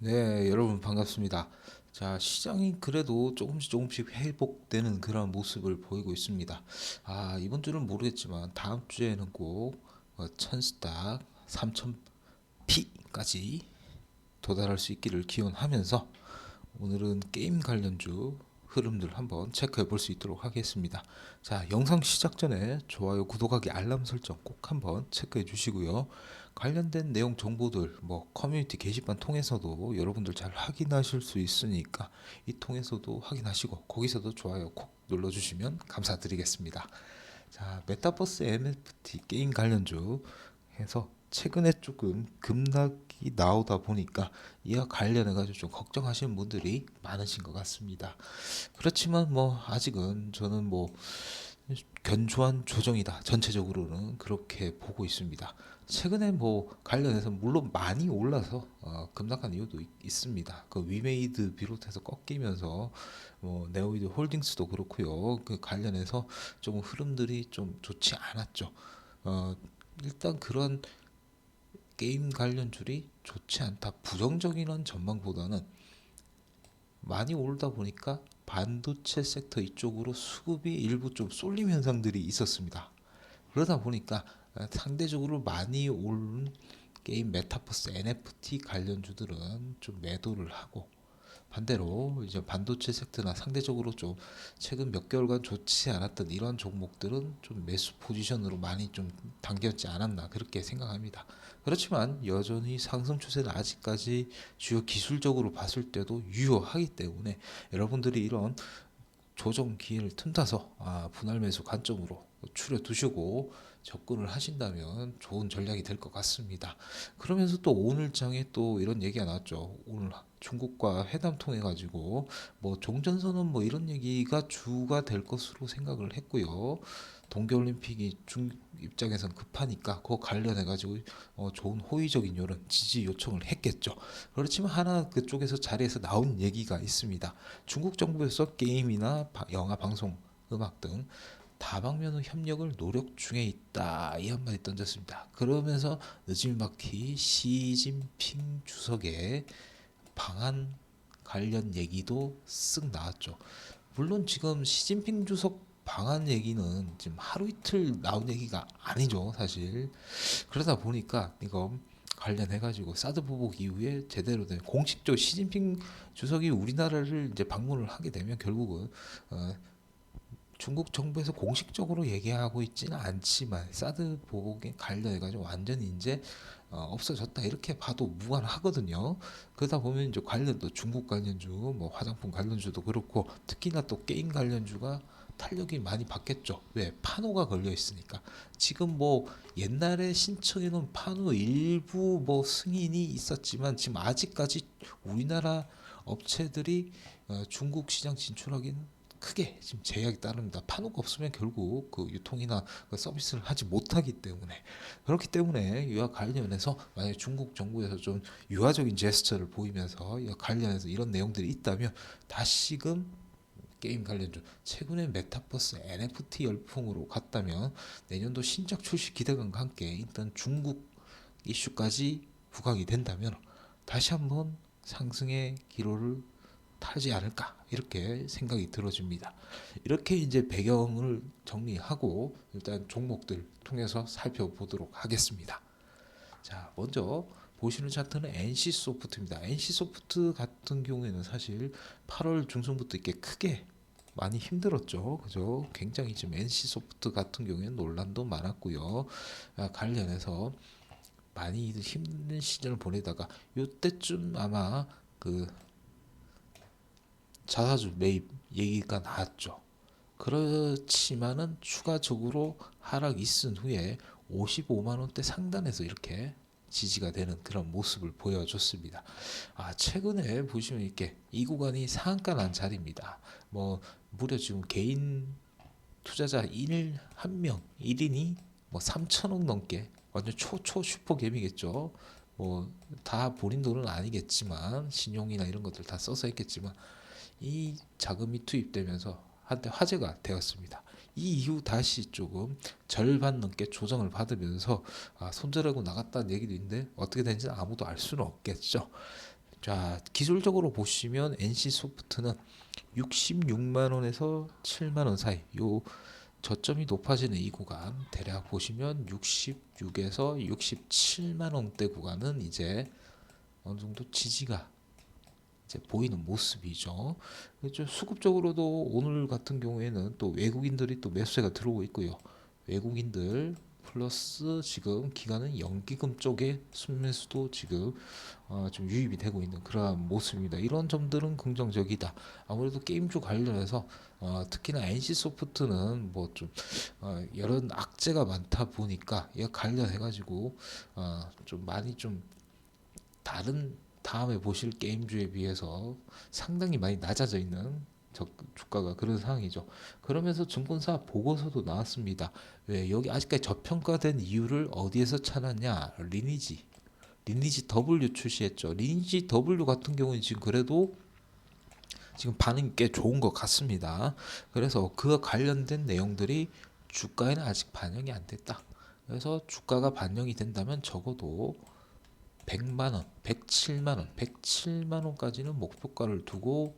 네, 여러분 반갑습니다. 자, 시장이 그래도 조금씩 회복되는 그런 모습을 보이고 있습니다. 이번 주는 모르겠지만 다음 주에는 꼭 천스탁 3000P까지 도달할 수 있기를 기원하면서 오늘은 게임 관련주 흐름들 한번 체크해 볼 수 있도록 하겠습니다. 자, 영상 시작 전에 좋아요, 구독하기, 알람 설정 꼭 한번 체크해 주시고요. 관련된 내용 정보들 커뮤니티 게시판 통해서도 여러분들 잘 확인하실 수 있으니까 이 통해서도 확인하시고 거기서도 좋아요 꼭 눌러 주시면 감사드리겠습니다. 자, 메타버스 NFT 게임 관련주 해서 최근에 조금 급락이 나오다 보니까 이와 관련해 가지고 좀 걱정하시는 분들이 많으신 것 같습니다. 그렇지만 아직은 저는 견조한 조정이다. 전체적으로는 그렇게 보고 있습니다. 최근에 관련해서 물론 많이 올라서 급락한 이유도 있습니다. 그 위메이드 비롯해서 꺾이면서 네오이드 홀딩스도 그렇고요. 그 관련해서 조금 흐름들이 좀 좋지 않았죠. 어, 일단 그런 게임 관련줄이 좋지 않다. 부정적인 전망보다는 많이 오르다 보니까 반도체 섹터 이쪽으로 수급이 일부 좀 쏠림 현상들이 있었습니다. 그러다 보니까 상대적으로 많이 오른 게임 메타버스 NFT 관련주들은 좀 매도를 하고 반대로 이제 반도체 섹터나 상대적으로 좀 최근 몇 개월간 좋지 않았던 이런 종목들은 좀 매수 포지션으로 많이 좀 당겼지 않았나 그렇게 생각합니다. 그렇지만 여전히 상승 추세는 아직까지 주요 기술적으로 봤을 때도 유효하기 때문에 여러분들이 이런 조정 기회를 틈타서 분할 매수 관점으로 추려 두시고 접근을 하신다면 좋은 전략이 될 것 같습니다. 그러면서 또 오늘 장에 또 이런 얘기가 나왔죠. 오늘 중국과 회담 통해 가지고 종전선언 이런 얘기가 주가 될 것으로 생각을 했고요. 동계올림픽이 중 입장에선 급하니까 그거 관련해 가지고 좋은 호의적인 요런 지지 요청을 했겠죠. 그렇지만 하나 그쪽에서 자리에서 나온 얘기가 있습니다. 중국 정부에서 게임이나 영화, 방송, 음악 등 다방면의 협력을 노력 중에 있다 이 한마디 던졌습니다. 그러면서 느지막히 시진핑 주석의 방한 관련 얘기도 쓱 나왔죠. 물론 지금 시진핑 주석 방한 얘기는 지금 하루 이틀 나온 얘기가 아니죠, 사실. 그러다 보니까 이거 관련해 가지고 사드 보복 이후에 제대로 된 공식적 시진핑 주석이 우리나라를 이제 방문을 하게 되면 결국은 어, 중국 정부에서 공식적으로 얘기하고 있지는 않지만 사드 보복에 관련해 가지고 완전히 이제 없어졌다 이렇게 봐도 무관하거든요. 그러다 보면 이제 관련도 중국 관련주, 화장품 관련주도 그렇고 특히나 또 게임 관련주가 탄력이 많이 받겠죠. 왜? 판호가 걸려 있으니까. 지금 옛날에 신청해 놓은 판호 일부 승인이 있었지만 지금 아직까지 우리나라 업체들이 중국 시장 진출하기는 크게 지금 제약이 따릅니다. 판호가 없으면 결국 그 유통이나 그 서비스를 하지 못하기 때문에 그렇기 때문에 이와 관련해서 만약 중국 정부에서 좀 유화적인 제스처를 보이면서 이와 관련해서 이런 내용들이 있다면 다시금 게임 관련주 최근에 메타버스 NFT 열풍으로 갔다면 내년도 신작 출시 기대감과 함께 일단 중국 이슈까지 부각이 된다면 다시 한번 상승의 기로를 타지 않을까 이렇게 생각이 들어집니다. 이렇게 이제 배경을 정리하고 일단 종목들 통해서 살펴보도록 하겠습니다. 자, 먼저 보시는 차트는 NC소프트입니다. NC소프트 같은 경우에는 사실 8월 중순부터 이렇게 크게 많이 힘들었죠. 그죠? 굉장히 지금 NC소프트 같은 경우에는 논란도 많았고요. 관련해서 많이 힘든 시즌을 보내다가 이때쯤 아마 그 자사주 매입 얘기가 나왔죠. 그렇지만은 추가적으로 하락 있은 후에 55만 원대 상단에서 이렇게 지지가 되는 그런 모습을 보여줬습니다. 최근에 보시면 이렇게 이 구간이 상한가 난 자리입니다. 무려 지금 개인 투자자 1명 1인이 3천억 넘게 완전 초초 슈퍼갭이겠죠. 다 본인 돈은 아니겠지만 신용이나 이런 것들 다 써서 했겠지만 이 자금이 투입되면서 한때 화제가 되었습니다. 이 이후 다시 조금 절반 넘게 조정을 받으면서 손절하고 나갔다는 얘기도 있는데 어떻게 된지는 아무도 알 수는 없겠죠. 자, 기술적으로 보시면 NC 소프트는 66만 원에서 7만 원 사이, 요 저점이 높아지는 이 구간 대략 보시면 66에서 67만 원대 구간은 이제 어느 정도 지지가 이제 보이는 모습이죠. 그렇죠. 수급적으로도 오늘 같은 경우에는 또 외국인들이 또 매수세가 들어오고 있고요. 외국인들 플러스 지금 기관은 연기금 쪽에 순매수도 지금 좀 유입이 되고 있는 그러한 모습입니다. 이런 점들은 긍정적이다. 아무래도 게임주 관련해서 특히나 NC 소프트는 뭐 좀 여러 악재가 많다 보니까 이 관련해 가지고 좀 많이 좀 다른 다음에 보실 게임주에 비해서 상당히 많이 낮아져 있는 주가가 그런 상황이죠. 그러면서 증권사 보고서도 나왔습니다. 왜 여기 아직까지 저평가된 이유를 어디에서 찾았냐? 리니지 W 출시했죠. 리니지 W 같은 경우는 지금 그래도 지금 반응이 꽤 좋은 것 같습니다. 그래서 그와 관련된 내용들이 주가에는 아직 반영이 안 됐다. 그래서 주가가 반영이 된다면 적어도 100만 원, 107만 원, 107만 원까지는 목표가를 두고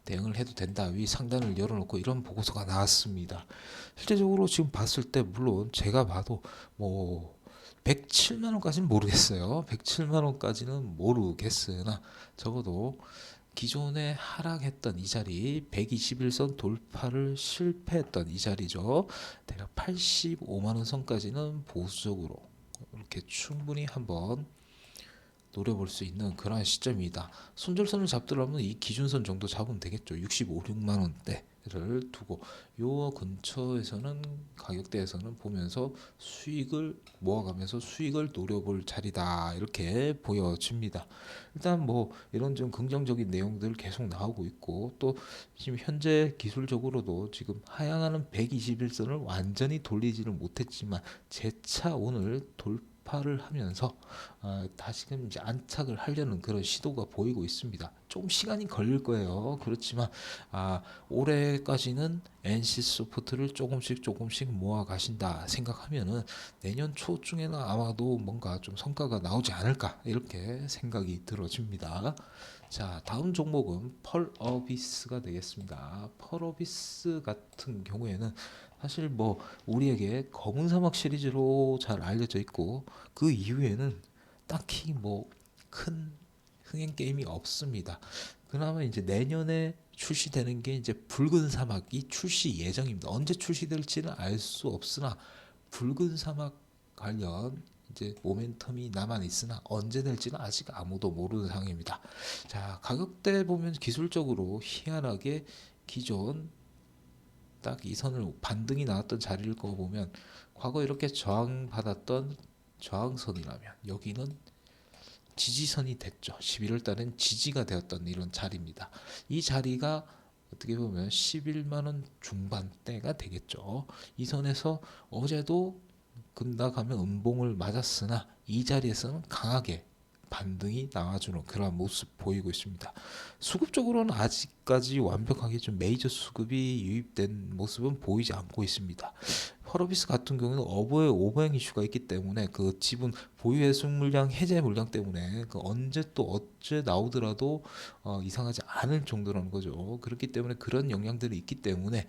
대응을 해도 된다. 위 상단을 열어놓고 이런 보고서가 나왔습니다. 실제적으로 지금 봤을 때 물론 제가 봐도 뭐 107만 원까지는 모르겠어요. 107만 원까지는 모르겠으나 적어도 기존에 하락했던 이 자리 121선 돌파를 실패했던 이 자리죠. 대략 85만 원 선까지는 보수적으로 이렇게 충분히 한번 노려볼 수 있는 그러한 시점이다. 손절선을 잡더라면 이 기준선 정도 잡으면 되겠죠. 65, 6만 원대를 두고 요 근처에서는 가격대에서는 보면서 수익을 모아가면서 수익을 노려볼 자리다. 이렇게 보여집니다. 일단 뭐 이런 좀 긍정적인 내용들 계속 나오고 있고 또 지금 현재 기술적으로도 지금 하향하는 121선을 완전히 돌리지를 못했지만 재차 오늘 돌파를 하면서 다시금 이제 안착을 하려는 그런 시도가 보이고 있습니다. 좀 시간이 걸릴 거예요. 그렇지만 올해까지는 NC 소프트를 조금씩 모아 가신다 생각하면은 내년 초중에는 아마도 뭔가 좀 성과가 나오지 않을까 이렇게 생각이 들어집니다. 자, 다음 종목은 펄어비스가 되겠습니다. 펄어비스 같은 경우에는 사실 뭐 우리에게 검은 사막 시리즈로 잘 알려져 있고 그 이후에는 딱히 뭐 큰 흥행 게임이 없습니다. 그나마 이제 내년에 출시되는 게 이제 붉은 사막이 출시 예정입니다. 언제 출시될지는 알 수 없으나 붉은 사막 관련 이제 모멘텀이 남아 있으나 언제 될지는 아직 아무도 모르는 상황입니다. 자, 가격대 보면 기술적으로 희한하게 기존 딱 이 선을 반등이 나왔던 자리를 거 보면 과거 이렇게 저항받았던 저항선이라면 여기는 지지선이 됐죠. 11월 달엔 지지가 되었던 이런 자리입니다. 이 자리가 어떻게 보면 11만 원 중반대가 되겠죠. 이 선에서 어제도 급락하면 음봉을 맞았으나 이 자리에서는 강하게 반등이 나와주는 그런 모습 보이고 있습니다. 수급적으로는 아직까지 완벽하게 좀 메이저 수급이 유입된 모습은 보이지 않고 있습니다. 펄어비스 같은 경우는 어버의 오버행 이슈가 있기 때문에 그 지분 보유 해수 물량 해제 물량 때문에 그 언제 또 어째 나오더라도 이상하지 않을 정도라는 거죠. 그렇기 때문에 그런 영향들이 있기 때문에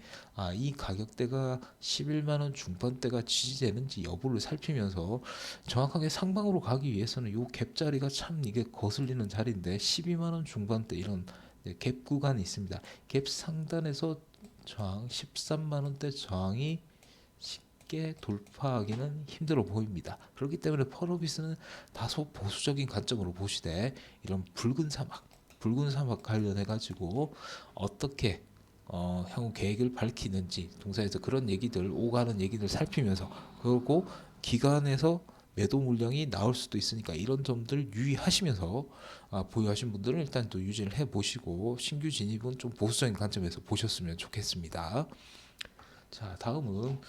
이 가격대가 11만 원 중반대가 지지되는지 여부를 살피면서 정확하게 상방으로 가기 위해서는 요 갭자리가 참 이게 거슬리는 자리인데 12만 원 중반대 이런 갭 구간이 있습니다. 갭 상단에서 저항 13만 원대 저항이 쉽게 돌파하기는 힘들어 보입니다. 그렇기 때문에 펄어비스는 다소 보수적인 관점으로 보시되 이런 붉은 사막 관련해 가지고 어떻게 향후 계획을 밝히는지 동사에서 그런 얘기들 오가는 얘기들 살피면서 그리고 기관에서 매도 물량이 나올 수도 있으니까 이런 점들 유의하시면서 보유하신 분들은 일단 또 유지를 해보시고 신규 진입은 좀 보수적인 관점에서 보셨으면 좋겠습니다. 자, 다음은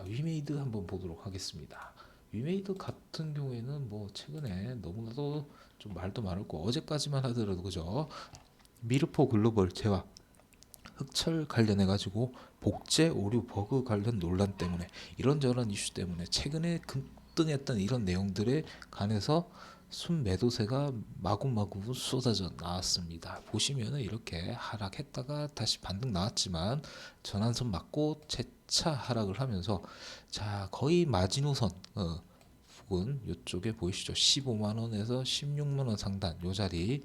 위메이드 한번 보도록 하겠습니다. 위메이드 같은 경우에는 뭐 최근에 너무나도 좀 말도 많았고 어제까지만 하더라도 그죠? 미르포 글로벌 제와 흑철 관련해 가지고 복제 오류 버그 관련 논란 때문에 이런저런 이슈 때문에 최근에 급등했던 이런 내용들에 관해서 순매도세가 마구마구 쏟아져 나왔습니다. 보시면은 이렇게 하락했다가 다시 반등 나왔지만 전환선 맞고 재차 하락을 하면서 자 거의 마지노선 부근 이쪽에 보이시죠? 15만 원에서 16만 원 상단 요 자리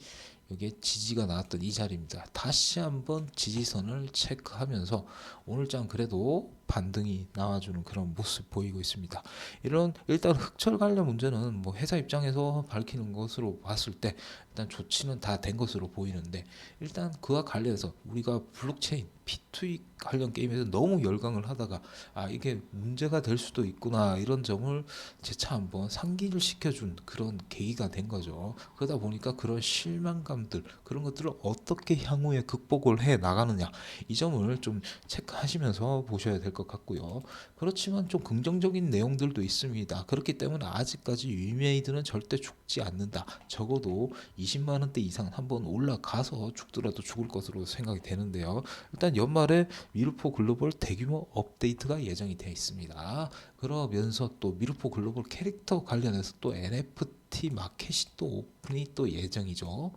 여기에 지지가 나왔던 이 자리입니다. 다시 한번 지지선을 체크하면서 오늘장 그래도 반등이 나와주는 그런 모습 보이고 있습니다. 이런 일단 흑철 관련 문제는 뭐 회사 입장에서 밝히는 것으로 봤을 때 일단 조치는 다 된 것으로 보이는데 일단 그와 관련해서 우리가 블록체인 P2E 관련 게임에서 너무 열광을 하다가 아 이게 문제가 될 수도 있구나 이런 점을 재차 한번 상기를 시켜준 그런 계기가 된 거죠. 그러다 보니까 그런 실망감들 그런 것들을 어떻게 향후에 극복을 해 나가느냐 이 점을 좀 체크하시면서 보셔야 될 것 같고요. 그렇지만 좀 긍정적인 내용들도 있습니다. 그렇기 때문에 아직까지 위메이드는 절대 죽지 않는다. 적어도 20만 원대 이상 한번 올라가서 죽더라도 죽을 것으로 생각이 되는데요. 일단 연말에 미르포 글로벌 대규모 업데이트가 예정이 되어 있습니다. 그러면서 또 미르포 글로벌 캐릭터 관련해서 또 NFT 마켓이 또 오픈이 또 예정이죠.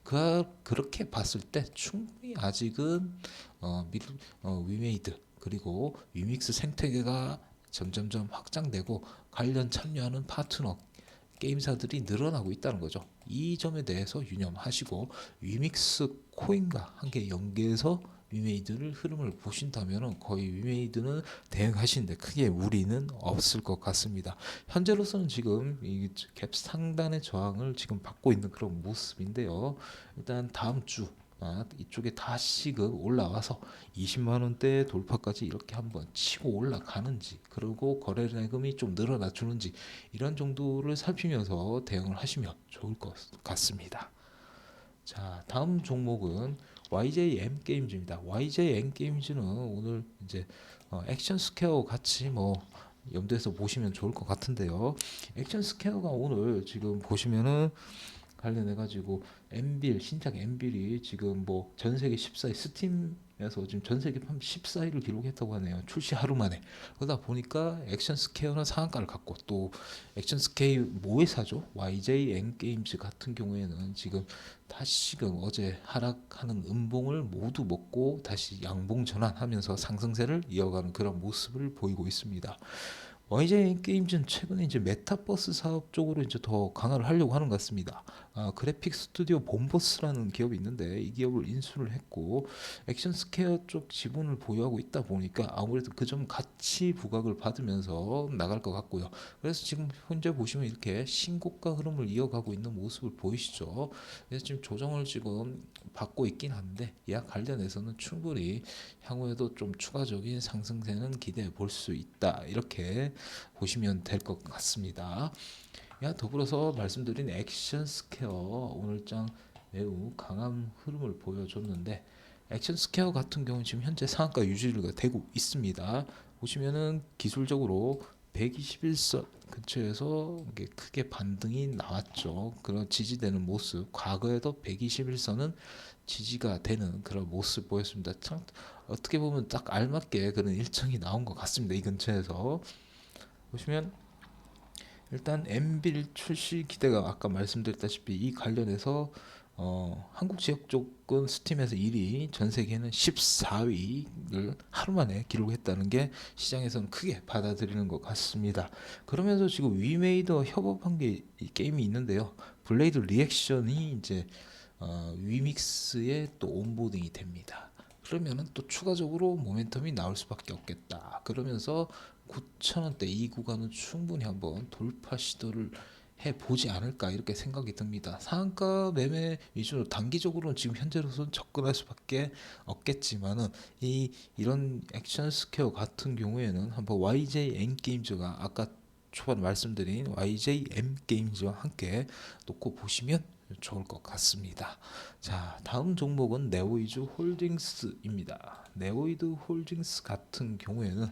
그렇게 봤을 때 충분히 아직은 위메이드 그리고 위믹스 생태계가 점점점 확장되고 관련 참여하는 파트너 게임사들이 늘어나고 있다는 거죠. 이 점에 대해서 유념하시고 위믹스 코인과 함께 연계해서 위메이드를 흐름을 보신다면 거의 위메이드는 대응하시는데 크게 무리는 없을 것 같습니다. 현재로서는 지금 이 갭 상단의 저항을 지금 받고 있는 그런 모습인데요. 일단 다음 주 이쪽에 다시금 올라와서 20만 원대 돌파까지 이렇게 한번 치고 올라가는지 그리고 거래 대금이 좀 늘어나 주는지 이런 정도를 살피면서 대응을 하시면 좋을 것 같습니다. 자, 다음 종목은 YJM 게임즈입니다. YJM 게임즈는 오늘 이제 액션 스퀘어 같이 뭐 염두에서 보시면 좋을 것 같은데요. 액션 스퀘어가 오늘 지금 보시면은 관련해 가지고 엔빌 신작 엔빌이 지금 뭐 전 세계 14위 스팀에서 지금 전 세계 14위를 기록했다고 하네요. 출시 하루 만에. 그러다 보니까 액션 스퀘어는 상한가를 갖고 또 액션 스퀘어 모회사죠. YJ 엔게임즈 같은 경우에는 지금 다시금 어제 하락하는 음봉을 모두 먹고 다시 양봉 전환하면서 상승세를 이어가는 그런 모습을 보이고 있습니다. YJ 게임즈는 최근에 이제 메타버스 사업 쪽으로 이제 더 강화를 하려고 하는 것 같습니다. 그래픽 스튜디오 봄버스라는 기업이 있는데 이 기업을 인수를 했고 액션 스퀘어 쪽 지분을 보유하고 있다 보니까 아무래도 그 점 가치 부각을 받으면서 나갈 것 같고요. 그래서 지금 현재 보시면 이렇게 신고가 흐름을 이어가고 있는 모습을 보이시죠. 그래서 지금 조정을 지금 받고 있긴 한데 이와 관련해서는 충분히 향후에도 좀 추가적인 상승세는 기대해 볼 수 있다. 이렇게 보시면 될 것 같습니다. 더불어서 말씀드린 액션 스퀘어 오늘장 매우 강한 흐름을 보여줬는데 액션 스퀘어 같은 경우는 지금 현재 상한가 유지가 되고 있습니다. 보시면은 기술적으로 121선 근처에서 크게 반등이 나왔죠. 그런 지지되는 모습. 과거에도 121선은 지지가 되는 그런 모습 보였습니다. 참 어떻게 보면 딱 알맞게 그런 일정이 나온 것 같습니다. 이 근처에서 보시면 일단 엔빌 출시 기대가 아까 말씀드렸다시피 이 관련해서 한국 지역 쪽은 스팀에서 1위, 전 세계는 14위를 하루 만에 기록했다는 게 시장에서는 크게 받아들이는 것 같습니다. 그러면서 지금 위메이더 협업한 게 게임이 있는데요. 블레이드 리액션이 이제 위믹스에 또 온보딩이 됩니다. 그러면은 또 추가적으로 모멘텀이 나올 수밖에 없겠다. 그러면서 9,000원대 이 구간은 충분히 한번 돌파 시도를 해보지 않을까 이렇게 생각이 듭니다. 상한가 매매 위주로 단기적으로는 지금 현재로서는 접근할 수밖에 없겠지만은 이런 액션 스퀘어 같은 경우에는 한번 YJ 엔게임즈가 아까 초반에 말씀드린 YJ 엔게임즈와 함께 놓고 보시면 좋을 것 같습니다. 자, 다음 종목은 네오이즈 홀딩스입니다. 네오이드 홀딩스 같은 경우에는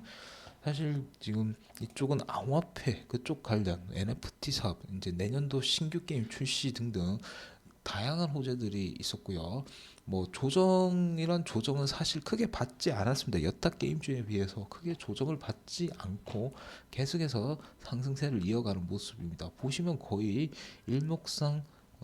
사실 지금 이쪽은 암호화폐 그쪽 관련 NFT 사업 이제 내년도 신규 게임 출시 등등 다양한 호재들이 있었고요. 뭐 조정이란 조정은 사실 크게 받지 않았습니다. 여타 게임주에 비해서 크게 조정을 받지 않고 계속해서 상승세를 이어가는 모습입니다. 보시면 거의 일목상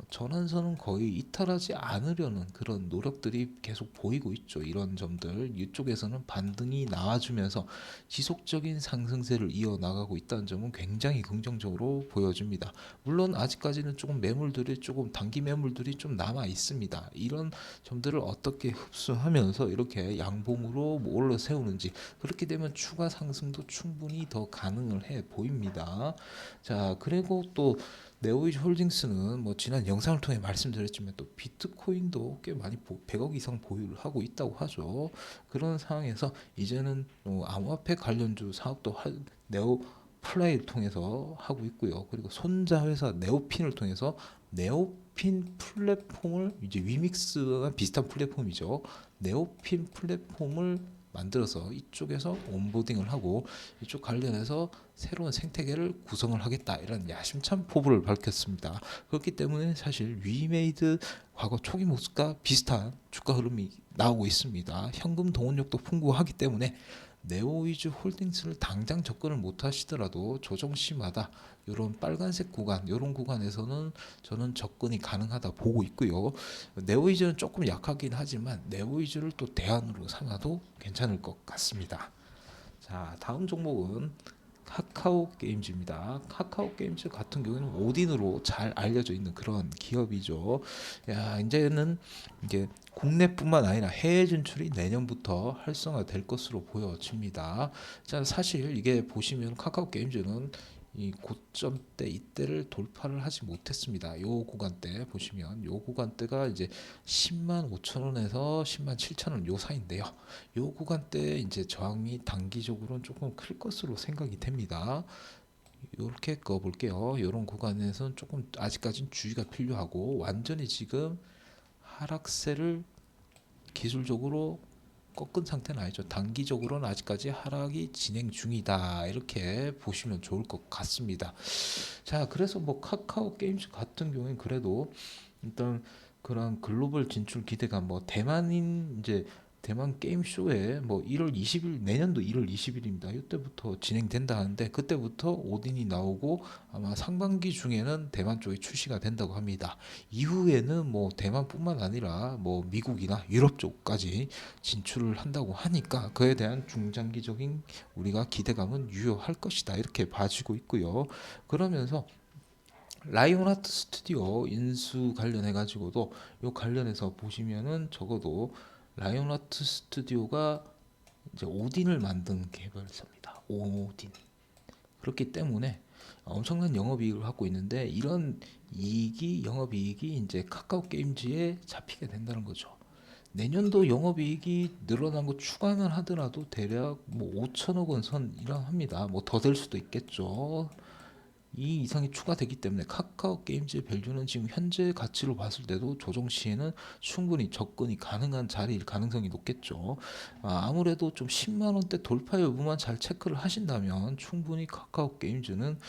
전환선은 거의 이탈하지 않으려는 그런 노력들이 계속 보이고 있죠. 이런 점들 이쪽에서는 반등이 나와주면서 지속적인 상승세를 이어나가고 있다는 점은 굉장히 긍정적으로 보여집니다. 물론 아직까지는 조금 매물들이 조금 단기 매물들이 좀 남아 있습니다. 이런 점들을 어떻게 흡수하면서 이렇게 양봉으로 올라 세우는지, 그렇게 되면 추가 상승도 충분히 더 가능을 해 보입니다. 자, 그리고 또 네오이즈 홀딩스는 뭐 지난 영상을 통해 말씀드렸지만 또 비트코인도 꽤 많이 100억 이상 보유를 하고 있다고 하죠. 그런 상황에서 이제는 암호화폐 관련주 사업도 네오 플라이를 통해서 하고 있고요. 그리고 손자 회사 네오핀을 통해서 네오핀 플랫폼을, 이제 위믹스와 비슷한 플랫폼이죠. 네오핀 플랫폼을 만들어서 이쪽에서 온보딩을 하고 이쪽 관련해서 새로운 생태계를 구성을 하겠다, 이런 야심찬 포부를 밝혔습니다. 그렇기 때문에 사실 위메이드 과거 초기 모습과 비슷한 주가 흐름이 나오고 있습니다. 현금 동원력도 풍부하기 때문에 네오이즈 홀딩스를 당장 접근을 못 하시더라도 조정 시마다 이런 빨간색 구간, 이런 구간에서는 저는 접근이 가능하다 보고 있고요. 네오이즈는 조금 약하긴 하지만 네오이즈를 또 대안으로 삼아도 괜찮을 것 같습니다. 자, 다음 종목은 카카오 게임즈입니다. 카카오 게임즈 같은 경우에는 오딘으로 잘 알려져 있는 그런 기업이죠. 야, 이제는 이제 국내뿐만 아니라 해외 진출이 내년부터 활성화될 것으로 보여집니다. 자, 사실 이게 보시면 카카오 게임즈는 이 고점대 이때를 돌파를 하지 못했습니다. 요 구간대 보시면 요 구간대가 이제 10만 5천 원에서 10만 7천 원 요 사이인데요. 요 구간대 이제 저항이 단기적으로는 조금 클 것으로 생각이 됩니다. 이렇게 꺼볼게요. 이런 구간에서는 조금 아직까지는 주의가 필요하고, 완전히 지금 하락세를 기술적으로 꺾은 상태는 아니죠. 단기적으로는 아직까지 하락이 진행 중이다, 이렇게 보시면 좋을 것 같습니다. 자, 그래서 뭐 카카오 게임즈 같은 경우는 그래도 일단 그런 글로벌 진출 기대감, 뭐 대만인 이제 대만 게임 쇼에 뭐 1월 20일, 내년도 1월 20일입니다. 이때부터 진행된다 하는데 그때부터 오딘이 나오고 아마 상반기 중에는 대만 쪽에 출시가 된다고 합니다. 이후에는 뭐 대만뿐만 아니라 뭐 미국이나 유럽 쪽까지 진출을 한다고 하니까 그에 대한 중장기적인 우리가 기대감은 유효할 것이다, 이렇게 봐지고 있고요. 그러면서 라이온하트 스튜디오 인수 관련해 가지고도 요 관련해서 보시면은 적어도 라이온하트 스튜디오가 이제 오딘을 만든 개발사입니다. 오딘. 그렇기 때문에 엄청난 영업이익을 갖고 있는데 이런 이익이, 영업이익이 이제 카카오 게임즈에 잡히게 된다는 거죠. 내년도 영업이익이 늘어난 거 추가만 하더라도 대략 뭐 5천억 원 선이라 합니다. 뭐 더 될 수도 있겠죠. 이 이상이 추가되기 때문에 카카오 게임즈의 밸류는 지금 현재 가치로 봤을 때도 조정 시에는 충분히 접근이 가능한 자리일 가능성이 높겠죠. 아무래도 좀 10만 원대 돌파 여부만 잘 체크를 하신다면 충분히 카카오 게임즈는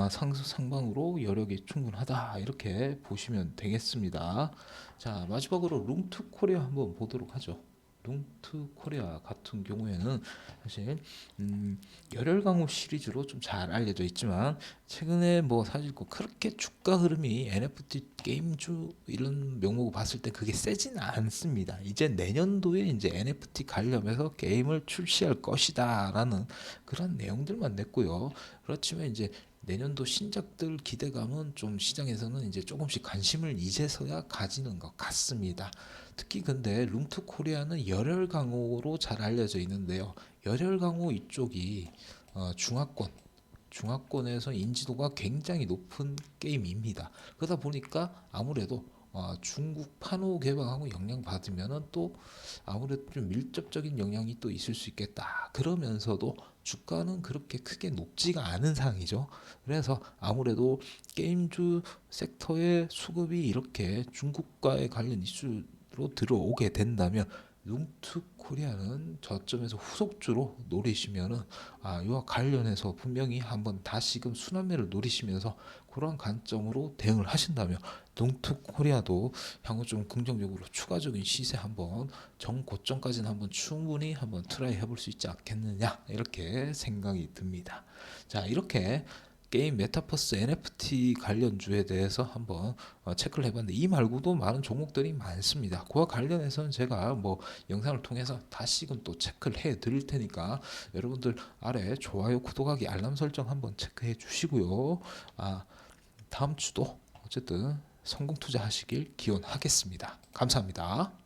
상방으로 여력이 충분하다, 이렇게 보시면 되겠습니다. 자, 마지막으로 룸투 코리아 한번 보도록 하죠. 룸투 코리아 같은 경우에는 사실 열혈 강호 시리즈로 좀 잘 알려져 있지만 최근에 뭐 사실 그렇게 주가 흐름이 NFT 게임주 이런 명목을 봤을 때 그게 세지는 않습니다. 이제 내년도에 이제 NFT 관련해서 게임을 출시할 것이다라는 그런 내용들만 냈고요. 그렇지만 이제 내년도 신작들 기대감은 좀 시장에서는 이제 조금씩 관심을 이제서야 가지는 것 같습니다. 특히 근데 룸투 코리아는 열혈 강호로 잘 알려져 있는데요. 열혈 강호 이쪽이 중화권에서 인지도가 굉장히 높은 게임입니다. 그러다 보니까 아무래도 중국 판호 개방하고 영향받으면은 또 아무래도 좀 밀접적인 영향이 또 있을 수 있겠다. 그러면서도 주가는 그렇게 크게 높지가 않은 상황이죠. 그래서 아무래도 게임주 섹터의 수급이 이렇게 중국과의 관련 이슈로 들어오게 된다면 룽투코리아는 저점에서 후속주로 노리시면은 이와 관련해서 분명히 한번 다시금 순환매를 노리시면서 그런 관점으로 대응을 하신다면 룽투코리아도 향후 좀 긍정적으로 추가적인 시세 한번 정고점까지는 한번 충분히 한번 트라이 해볼 수 있지 않겠느냐 이렇게 생각이 듭니다. 자, 이렇게 게임 메타버스 NFT 관련주에 대해서 한번 체크를 해봤는데 이 말고도 많은 종목들이 많습니다. 그와 관련해서는 제가 뭐 영상을 통해서 다시금 또 체크를 해 드릴 테니까 여러분들 아래 좋아요, 구독하기, 알람 설정 한번 체크해 주시고요. 다음 주도 어쨌든 성공 투자하시길 기원하겠습니다. 감사합니다.